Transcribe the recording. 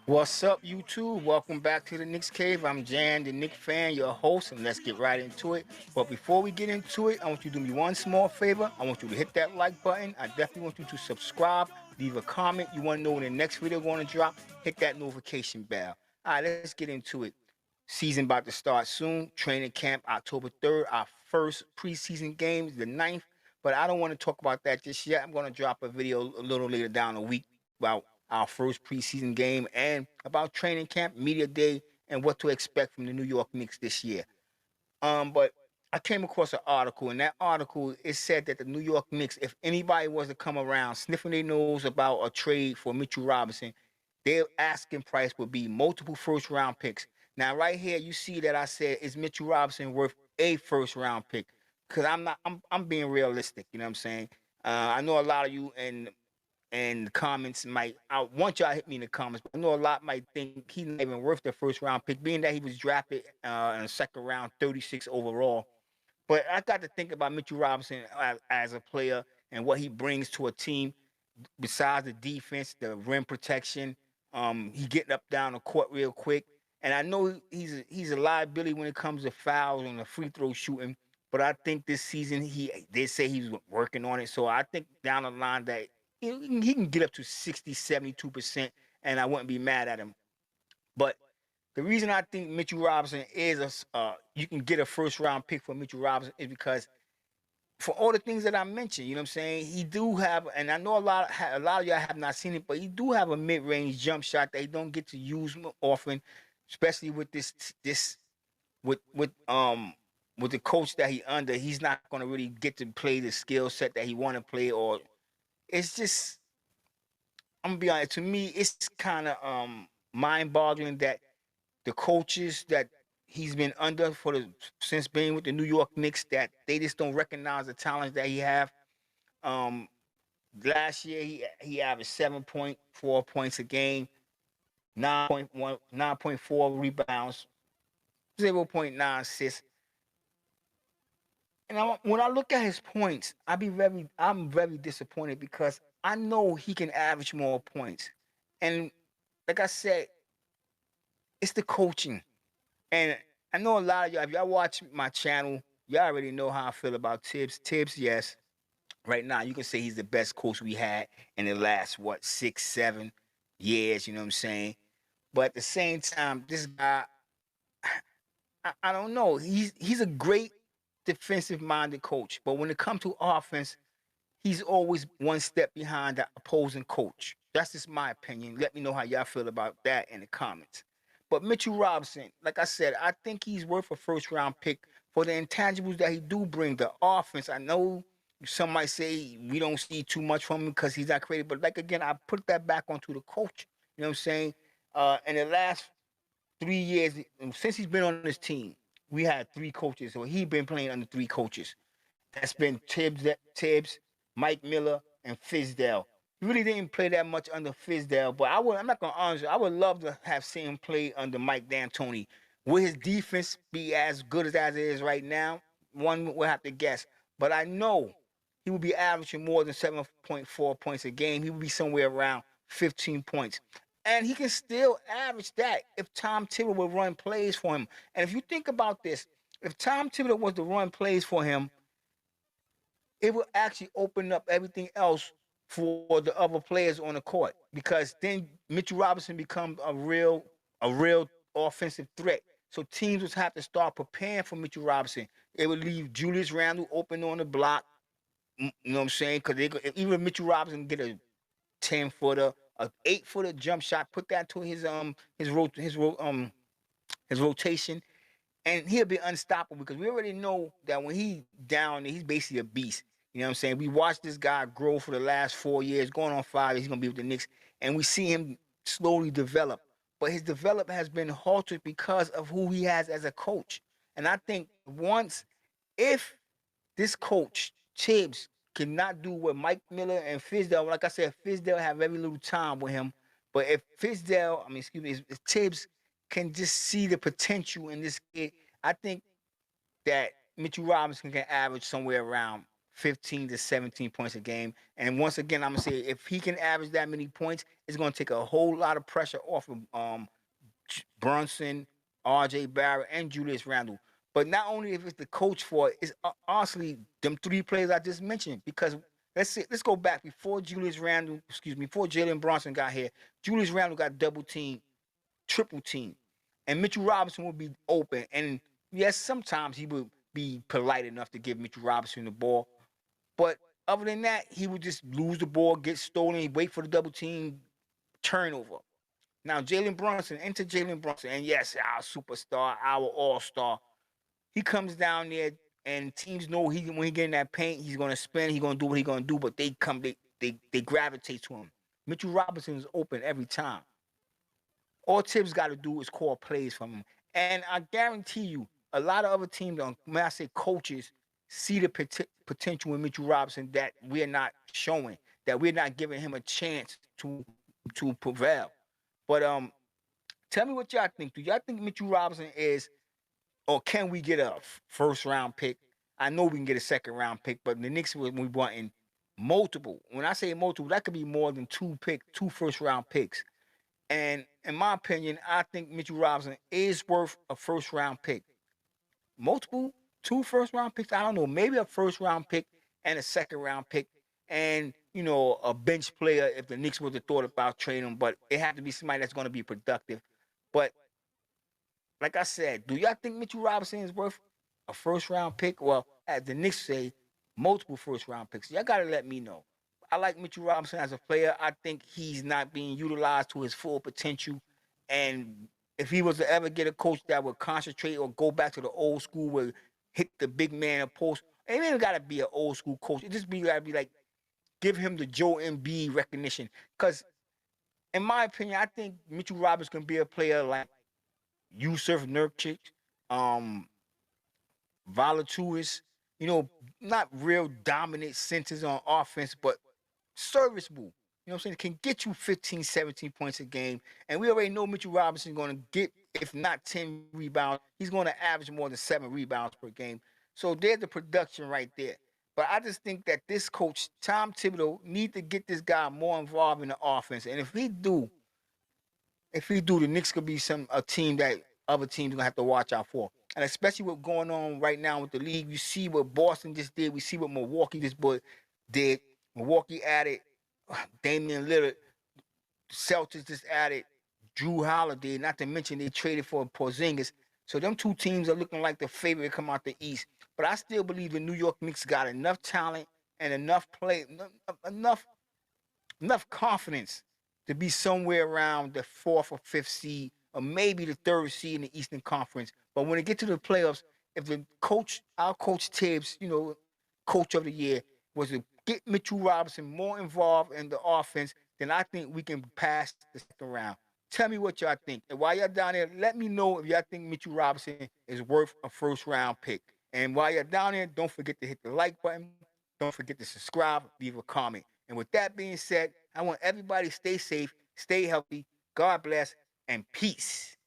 What's up, YouTube? Welcome back to the Knicks Cave. I'm Jan, the Knicks fan, your host, and let's get right into it. But before we get into it, I want you to do me one small favor. I want you to hit that like button. I definitely want you to subscribe, leave a comment. You want to know when the next video going to drop? Hit that notification bell. All right, let's get into it. Season about to start soon. Training camp October 3rd. Our first preseason game is the 9th. But I don't want to talk about that just yet. I'm going to drop a video a little later down the week about our first preseason game and about training camp, media day, and what to expect from the New York Knicks this year. But I came across an article, and that article it said that the New York Knicks, if anybody was to come around sniffing their nose about a trade for Mitchell Robinson, their asking price would be multiple first round picks. Now, right here, you see that I said, is Mitchell Robinson worth a first round pick? Because I'm being realistic. You know what I'm saying? I know a lot of you and the comments might I want y'all to hit me in the comments, but I know a lot might think he's not even worth the first round pick, being that he was drafted in the second round, 36 overall. But I got to think about Mitchell Robinson as a player and what he brings to a team besides the defense, the rim protection. He getting up down the court real quick. And I know he's a liability when it comes to fouls and the free throw shooting. But I think this season they say he's working on it. So I think down the line that he can get up to 60, 72%, and I wouldn't be mad at him. But the reason I think Mitchell Robinson is you can get a first round pick for Mitchell Robinson is because for all the things that I mentioned, you know what I'm saying? He do have, and I know a lot of y'all have not seen it, but he do have a mid range jump shot that he don't get to use often, especially with this with the coach that he under. He's not going to really get to play the skill set that he want to play, or it's just I'm gonna be honest. To me, it's kind of mind boggling that the coaches that he's been under for the since being with the New York Knicks that they just don't recognize the talent that he have. Um, Last year he averaged 7.4 points a game, 9.4 rebounds, 0.9 assists. And when I look at his points, I'm very disappointed because I know he can average more points. And like I said, it's the coaching. And I know a lot of y'all, if y'all watch my channel, y'all already know how I feel about Tibbs. Tibbs, yes, right now you can say he's the best coach we had in the last, 6, 7 years, you know what I'm saying? But at the same time, this guy, I don't know. He's a great defensive minded coach. But when it comes to offense, he's always one step behind the opposing coach. That's just my opinion. Let me know how y'all feel about that in the comments. But Mitchell Robinson, like I said, I think he's worth a first round pick for the intangibles that he do bring. The offense, I know some might say we don't see too much from him because he's not creative, but like again, I put that back onto the coach. You know what I'm saying? In the last 3 years, since he's been on this team, we had three coaches. So he been playing under three coaches. That's been Tibbs, Mike Miller, and Fizdale. He really didn't play that much under Fizdale, but I'm not gonna honestly. I would love to have seen him play under Mike D'Antoni. Will his defense be as good as it is right now? One will have to guess. But I know he would be averaging more than 7.4 points a game. He would be somewhere around 15 points. And he can still average that if Tom Thibodeau would run plays for him. And if you think about this, if Tom Thibodeau was to run plays for him, it will actually open up everything else for the other players on the court because then Mitchell Robinson becomes a real offensive threat. So teams would have to start preparing for Mitchell Robinson. It would leave Julius Randle open on the block. You know what I'm saying? Because even if Mitchell Robinson get a 10-footer, a 8-footer jump shot, put that to his rotation, and he'll be unstoppable because we already know that when he's down, he's basically a beast. You know what I'm saying? We watched this guy grow for the last 4 years, going on 5 years. He's gonna be with the Knicks, and we see him slowly develop. But his development has been halted because of who he has as a coach. And I think if this coach Tibbs cannot do what Mike Miller and Fizdale, like I said, Fizdale have very little time with him. But if if Tibbs can just see the potential in this kid, I think that Mitchell Robinson can average somewhere around 15 to 17 points a game. And once again, I'm gonna say if he can average that many points, it's gonna take a whole lot of pressure off of Brunson, R.J. Barrett, and Julius Randle. But not only if it's the coach for it, it's honestly them three players I just mentioned. Because let's go back before Julius Randle, before Jalen Brunson got here. Julius Randle got double team, triple team, and Mitchell Robinson would be open. And yes, sometimes he would be polite enough to give Mitchell Robinson the ball, but other than that, he would just lose the ball, get stolen, wait for the double team turnover. Now, Jalen Brunson, enter Jalen Brunson, and yes, our superstar, our all-star. He comes down there, and teams know when he get in that paint, he's gonna spin, he's gonna do what he's gonna do, but they gravitate to him. Mitchell Robinson is open every time. All Tibbs got to do is call plays from him, and I guarantee you, a lot of other teams, when I say coaches, see the potential in Mitchell Robinson that we're not showing, that we're not giving him a chance to prevail. But tell me what y'all think. Do y'all think Mitchell Robinson is, or can we get a first round pick? I know we can get a second round pick, but the Knicks we wanting multiple. When I say multiple, that could be more than two first round picks. And in my opinion, I think Mitchell Robinson is worth a first round pick. Multiple, two first round picks. I don't know, maybe a first round pick and a second round pick, and a bench player if the Knicks would have thought about trading him. But it had to be somebody that's going to be productive. But like I said, do y'all think Mitchell Robinson is worth a first round pick? Well, as the Knicks say, multiple first round picks. Y'all gotta let me know. I like Mitchell Robinson as a player. I think he's not being utilized to his full potential. And if he was to ever get a coach that would concentrate or go back to the old school where hit the big man a post, it ain't gotta be an old school coach. It just gotta be like give him the Joe Embiid recognition. Cause in my opinion, I think Mitchell Robinson can be a player like Yusuf Nurkic, um, Volatuis, not real dominant centers on offense, but serviceable. You know what I'm saying? Can get you 15, 17 points a game. And we already know Mitchell Robinson is going to get, if not 10 rebounds, he's going to average more than 7 rebounds per game. So there's the production right there. But I just think that this coach, Tom Thibodeau, need to get this guy more involved in the offense. And if he do, the Knicks could be a team that other teams are gonna have to watch out for. And especially what's going on right now with the league, you see what Boston just did. We see what Milwaukee just did. Milwaukee added Damian Lillard. Celtics just added Drew Holiday. Not to mention they traded for Porzingis. So them two teams are looking like the favorite to come out the East. But I still believe the New York Knicks got enough talent and enough play, enough confidence to be somewhere around the fourth or fifth seed, or maybe the third seed in the Eastern Conference. But when it get to the playoffs, if our coach Tibbs, coach of the year, was to get Mitchell Robinson more involved in the offense, then I think we can pass the second round. Tell me what y'all think. And while y'all down there, let me know if y'all think Mitchell Robinson is worth a first round pick. And while you're down there, don't forget to hit the like button. Don't forget to subscribe, leave a comment. And with that being said, I want everybody to stay safe, stay healthy, God bless, and peace.